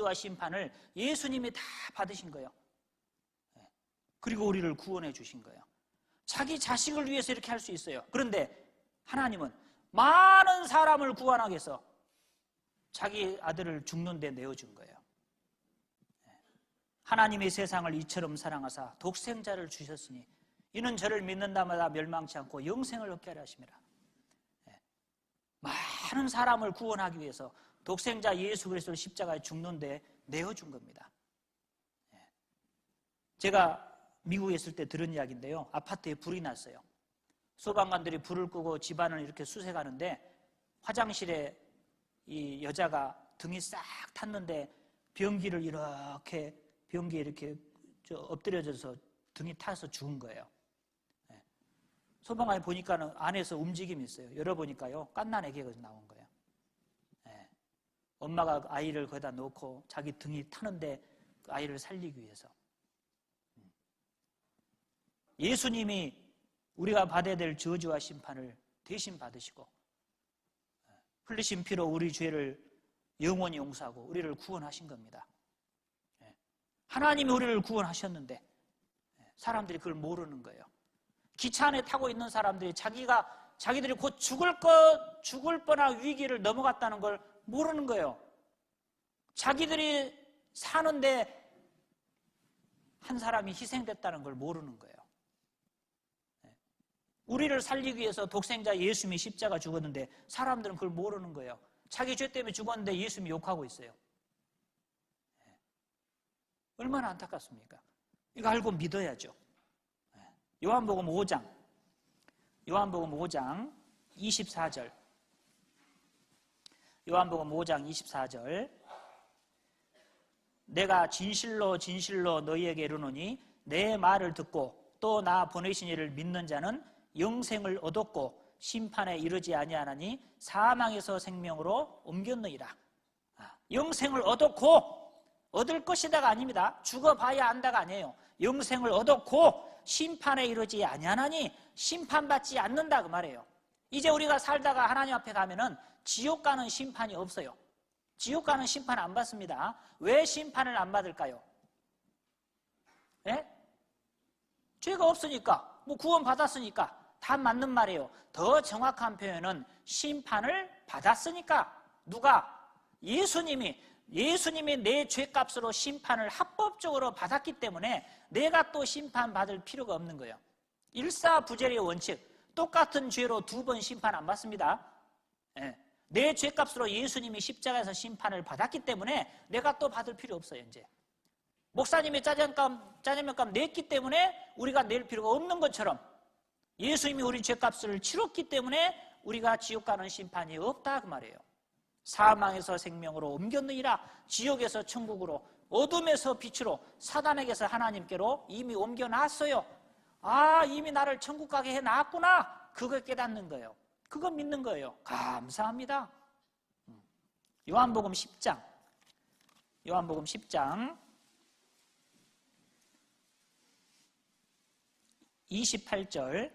저주와 심판을 예수님이 다 받으신 거예요. 그리고 우리를 구원해 주신 거예요. 자기 자식을 위해서 이렇게 할 수 있어요. 그런데 하나님은 많은 사람을 구원하기 위해서 자기 아들을 죽는 데 내어준 거예요. 하나님의 세상을 이처럼 사랑하사 독생자를 주셨으니 이는 저를 믿는 자마다 멸망치 않고 영생을 얻게 하려 하심이라. 많은 사람을 구원하기 위해서 독생자 예수 그리스도를 십자가에 죽는 데 내어준 겁니다. 제가 미국에 있을 때 들은 이야기인데요. 아파트에 불이 났어요. 소방관들이 불을 끄고 집안을 이렇게 수색하는데 화장실에 이 여자가 등이 싹 탔는데 변기에 이렇게 엎드려져서 등이 타서 죽은 거예요. 소방관이 보니까는 안에서 움직임이 있어요. 열어보니까요, 갓난 애기가 나온 거예요. 엄마가 아이를 거기다 놓고 자기 등이 타는데 그 아이를 살리기 위해서. 예수님이 우리가 받아야 될 저주와 심판을 대신 받으시고 흘리신 피로 우리 죄를 영원히 용서하고 우리를 구원하신 겁니다. 하나님이 우리를 구원하셨는데 사람들이 그걸 모르는 거예요. 기차 안에 타고 있는 사람들이 자기들이 곧 죽을 뻔한 위기를 넘어갔다는 걸 모르는 거예요. 자기들이 사는데 한 사람이 희생됐다는 걸 모르는 거예요. 우리를 살리기 위해서 독생자 예수님이 십자가 죽었는데 사람들은 그걸 모르는 거예요. 자기 죄 때문에 죽었는데 예수님이 욕하고 있어요. 얼마나 안타깝습니까? 이거 알고 믿어야죠. 요한복음 5장 24절. 요한복음 5장 24절. 내가 진실로 진실로 너희에게 이르노니 내 말을 듣고 또 나 보내신 이를 믿는 자는 영생을 얻었고 심판에 이르지 아니하나니 사망에서 생명으로 옮겼느니라. 영생을 얻었고 얻을 것이다가 아닙니다. 죽어봐야 안다가 아니에요. 영생을 얻었고 심판에 이르지 아니하나니 심판받지 않는다 그 말이에요. 이제 우리가 살다가 하나님 앞에 가면은 지옥 가는 심판이 없어요. 지옥 가는 심판 안 받습니다. 왜 심판을 안 받을까요? 예? 죄가 없으니까, 구원 받았으니까. 다 맞는 말이에요. 더 정확한 표현은 심판을 받았으니까. 누가? 예수님이 내 죄값으로 심판을 합법적으로 받았기 때문에 내가 또 심판받을 필요가 없는 거예요. 일사부재의 원칙, 똑같은 죄로 두 번 심판 안 받습니다. 내 죄값으로 예수님이 십자가에서 심판을 받았기 때문에 내가 또 받을 필요 없어요. 이제 목사님이 짜장면값 냈기 때문에 우리가 낼 필요가 없는 것처럼 예수님이 우리 죄값을 치렀기 때문에 우리가 지옥 가는 심판이 없다 그 말이에요. 사망에서 생명으로 옮겼느니라. 지옥에서 천국으로, 어둠에서 빛으로, 사단에게서 하나님께로 이미 옮겨놨어요. 이미 나를 천국 가게 해놨구나. 그걸 깨닫는 거예요. 그거 믿는 거예요. 감사합니다. 요한복음 10장 28절.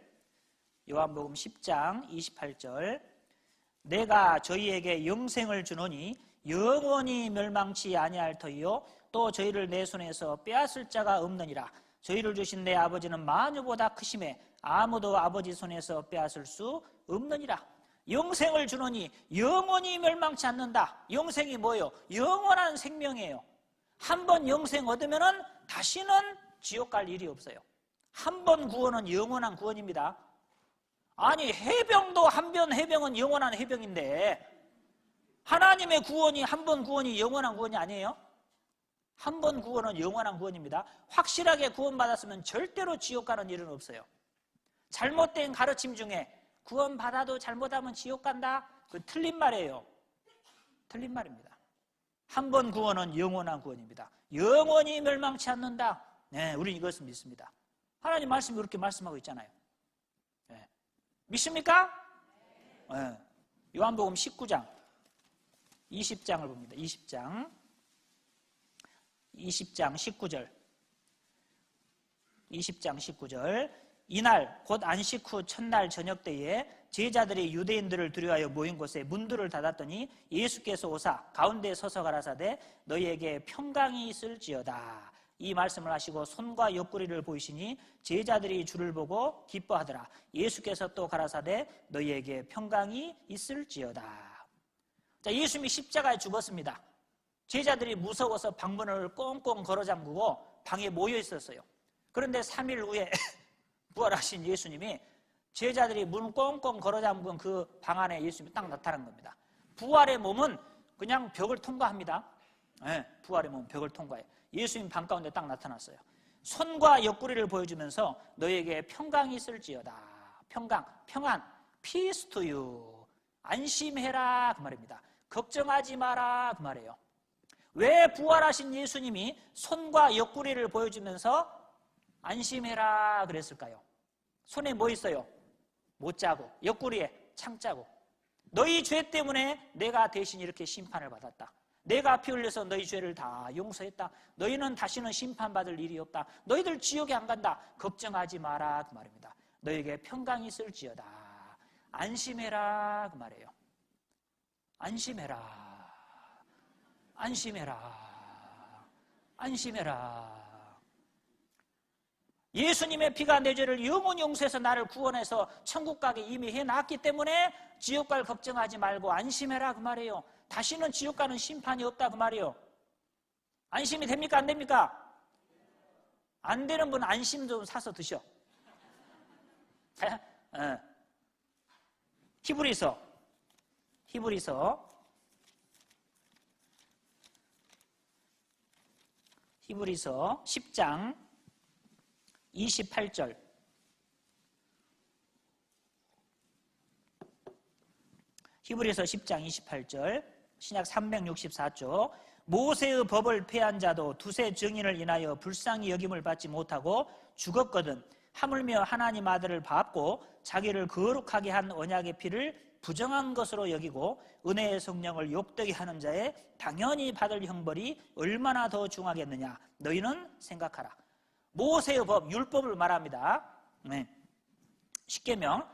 요한복음 10장 28절. 내가 저희에게 영생을 주노니 영원히 멸망치 아니할 터이요 또 저희를 내 손에서 빼앗을 자가 없느니라. 저희를 주신 내 아버지는 만유보다 크심에 아무도 아버지 손에서 빼앗을 수 없느니라. 영생을 주노니 영원히 멸망치 않는다. 영생이 뭐예요? 영원한 생명이에요. 한 번 영생 얻으면 다시는 지옥 갈 일이 없어요. 한 번 구원은 영원한 구원입니다. 아니 해병도 한 번 해병은 영원한 해병인데 하나님의 구원이 한 번 구원이 영원한 구원이 아니에요? 한 번 구원은 영원한 구원입니다. 확실하게 구원받았으면 절대로 지옥 가는 일은 없어요. 잘못된 가르침 중에 구원받아도 잘못하면 지옥 간다? 그 틀린 말이에요. 틀린 말입니다. 한 번 구원은 영원한 구원입니다. 영원히 멸망치 않는다. 네, 우리는 이것을 믿습니다. 하나님 말씀이 그렇게 말씀하고 있잖아요. 네. 믿습니까? 네. 요한복음 19장 20장을 봅니다. 20장 19절. 20장 19절. 이날 곧 안식 후 첫날 저녁 때에 제자들이 유대인들을 두려워하여 모인 곳에 문들을 닫았더니 예수께서 오사 가운데 서서 가라사대 너희에게 평강이 있을지어다. 이 말씀을 하시고 손과 옆구리를 보이시니 제자들이 주를 보고 기뻐하더라. 예수께서 또 가라사대 너희에게 평강이 있을지어다. 자, 예수님이 십자가에 죽었습니다. 제자들이 무서워서 방문을 꽁꽁 걸어 잠그고 방에 모여 있었어요. 그런데 3일 후에 부활하신 예수님이 제자들이 문을 꽁꽁 걸어 잠근 그 방 안에 예수님이 딱 나타난 겁니다. 부활의 몸은 그냥 벽을 통과합니다. 네, 부활의 몸은 벽을 통과해요. 예수님 방 가운데 딱 나타났어요. 손과 옆구리를 보여주면서 너에게 평강이 있을지어다. 평강, 평안, peace to you. 안심해라 그 말입니다. 걱정하지 마라 그 말이에요. 왜 부활하신 예수님이 손과 옆구리를 보여주면서 안심해라 그랬을까요? 손에 뭐 있어요? 못자국, 옆구리에 창자국. 너희 죄 때문에 내가 대신 이렇게 심판을 받았다. 내가 피 흘려서 너희 죄를 다 용서했다. 너희는 다시는 심판받을 일이 없다. 너희들 지옥에 안 간다. 걱정하지 마라 그 말입니다. 너에게 평강이 있을지어다. 안심해라 그 말이에요. 안심해라. 안심해라. 안심해라. 예수님의 피가 내 죄를 영원히 용서해서 나를 구원해서 천국 가게 이미 해놨기 때문에 지옥 갈 걱정하지 말고 안심해라 그 말이에요. 다시는 지옥 가는 심판이 없다 그 말이에요. 안심이 됩니까? 안 됩니까? 안 되는 분 안심 좀 사서 드셔. 히브리서 10장 28절. 히브리서 10장 28절. 신약 364쪽. 모세의 법을 폐한 자도 두세 증인을 인하여 불쌍히 여김을 받지 못하고 죽었거든. 하물며 하나님 아들을 밟고 자기를 거룩하게 한 언약의 피를 부정한 것으로 여기고 은혜의 성령을 욕되게 하는 자에 당연히 받을 형벌이 얼마나 더 중하겠느냐. 너희는 생각하라. 모세의 법, 율법을 말합니다. 네. 십계명.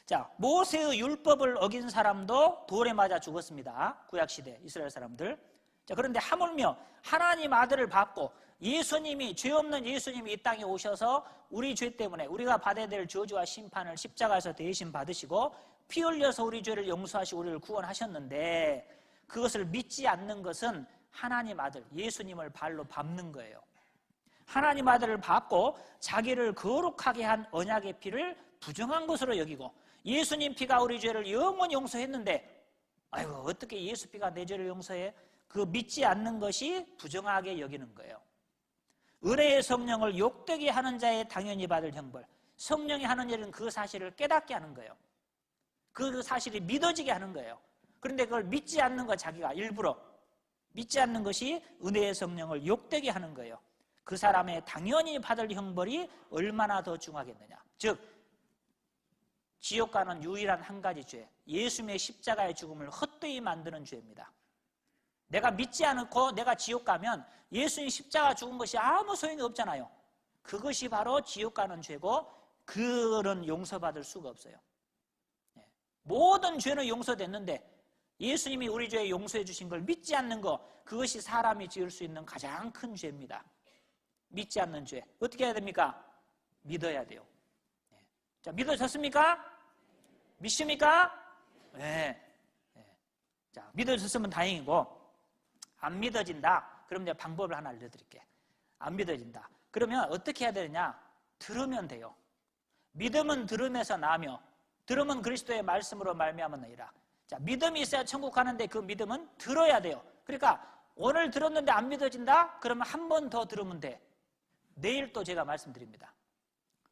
자, 모세의 율법을 어긴 사람도 돌에 맞아 죽었습니다. 구약시대 이스라엘 사람들. 자, 그런데 하물며 하나님 아들을 받고 예수님이, 죄 없는 예수님이 이 땅에 오셔서 우리 죄 때문에 우리가 받아야 될 저주와 심판을 십자가에서 대신 받으시고 피 흘려서 우리 죄를 용서하시고 우리를 구원하셨는데 그것을 믿지 않는 것은 하나님 아들 예수님을 발로 밟는 거예요. 하나님 아들을 밟고 자기를 거룩하게 한 언약의 피를 부정한 것으로 여기고 예수님 피가 우리 죄를 영원히 용서했는데 아이고 어떻게 예수 피가 내 죄를 용서해? 그 믿지 않는 것이 부정하게 여기는 거예요. 은혜의 성령을 욕되게 하는 자에 당연히 받을 형벌. 성령이 하는 일은 그 사실을 깨닫게 하는 거예요. 그 사실이 믿어지게 하는 거예요. 그런데 그걸 믿지 않는 거 자기가 일부러 믿지 않는 것이 은혜의 성령을 욕되게 하는 거예요. 그 사람의 당연히 받을 형벌이 얼마나 더 중하겠느냐. 즉 지옥 가는 유일한 한 가지 죄, 예수님의 십자가의 죽음을 헛되이 만드는 죄입니다. 내가 믿지 않고 내가 지옥 가면 예수님 십자가 죽은 것이 아무 소용이 없잖아요. 그것이 바로 지옥 가는 죄고 그런 용서받을 수가 없어요. 모든 죄는 용서됐는데 예수님이 우리 죄 용서해 주신 걸 믿지 않는 거, 그것이 사람이 지을 수 있는 가장 큰 죄입니다. 믿지 않는 죄. 어떻게 해야 됩니까? 믿어야 돼요. 자, 믿어졌습니까? 믿습니까? 네. 자, 믿어졌으면 다행이고 안 믿어진다. 그럼 내가 방법을 하나 알려드릴게. 안 믿어진다. 그러면 어떻게 해야 되느냐? 들으면 돼요. 믿음은 들음에서 나며 들음은 그리스도의 말씀으로 말미암았느니라. 자, 믿음이 있어야 천국 가는데 그 믿음은 들어야 돼요. 그러니까 오늘 들었는데 안 믿어진다? 그러면 한 번 더 들으면 돼. 내일 또 제가 말씀드립니다.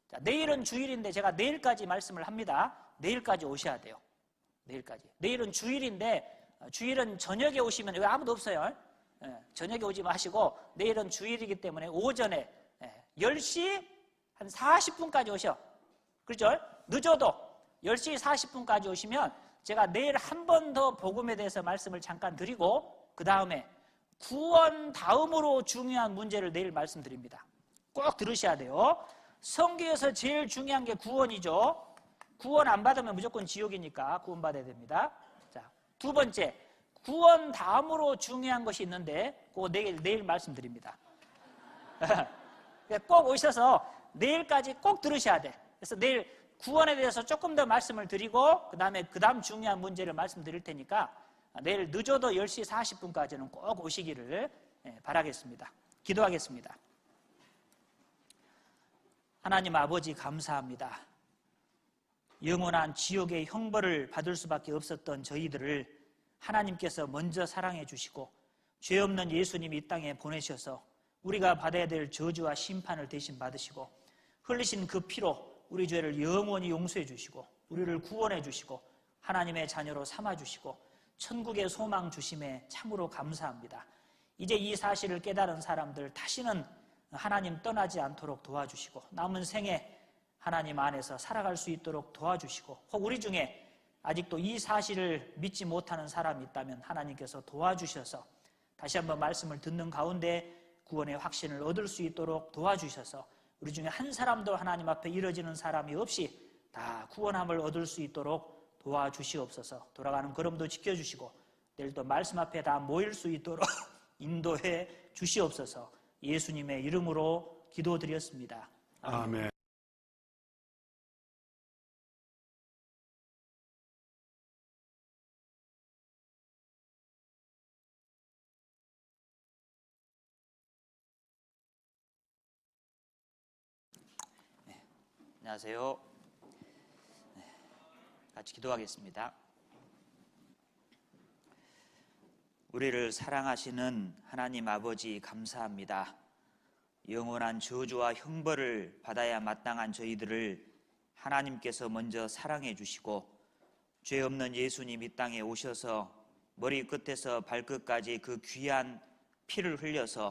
자, 내일은 주일인데 제가 내일까지 말씀을 합니다. 내일까지 오셔야 돼요. 내일까지. 내일은 주일인데 주일은 저녁에 오시면 왜 아무도 없어요? 저녁에 오지 마시고 내일은 주일이기 때문에 오전에 10시 한 40분까지 오셔. 그렇죠? 늦어도 10시 40분까지 오시면 제가 내일 한 번 더 복음에 대해서 말씀을 잠깐 드리고 그 다음에 구원 다음으로 중요한 문제를 내일 말씀드립니다. 꼭 들으셔야 돼요. 성경에서 제일 중요한 게 구원이죠. 구원 안 받으면 무조건 지옥이니까 구원받아야 됩니다. 자, 두 번째, 구원 다음으로 중요한 것이 있는데 그거 내일 말씀드립니다. 꼭 오셔서 내일까지 꼭 들으셔야 돼. 그래서 내일 구원에 대해서 조금 더 말씀을 드리고 그 다음 중요한 문제를 말씀드릴 테니까 내일 늦어도 10시 40분까지는 꼭 오시기를 바라겠습니다. 기도하겠습니다. 하나님 아버지 감사합니다. 영원한 지옥의 형벌을 받을 수밖에 없었던 저희들을 하나님께서 먼저 사랑해 주시고 죄 없는 예수님 이 땅에 보내셔서 우리가 받아야 될 저주와 심판을 대신 받으시고 흘리신 그 피로 우리 죄를 영원히 용서해 주시고 우리를 구원해 주시고 하나님의 자녀로 삼아 주시고 천국의 소망 주심에 참으로 감사합니다. 이제 이 사실을 깨달은 사람들 다시는 하나님 떠나지 않도록 도와주시고 남은 생에 하나님 안에서 살아갈 수 있도록 도와주시고 혹 우리 중에 아직도 이 사실을 믿지 못하는 사람이 있다면 하나님께서 도와주셔서 다시 한번 말씀을 듣는 가운데 구원의 확신을 얻을 수 있도록 도와주셔서 우리 중에 한 사람도 하나님 앞에 이뤄지는 사람이 없이 다 구원함을 얻을 수 있도록 도와주시옵소서. 돌아가는 걸음도 지켜주시고 내일도 말씀 앞에 다 모일 수 있도록 인도해 주시옵소서. 예수님의 이름으로 기도드렸습니다. 아멘. 안녕하세요. 같이 기도하겠습니다. 우리를 사랑하시는 하나님 아버지 감사합니다. 영원한 저주와 형벌을 받아야 마땅한 저희들을 하나님께서 먼저 사랑해 주시고 죄 없는 예수님 이 땅에 오셔서 머리 끝에서 발끝까지 그 귀한 피를 흘려서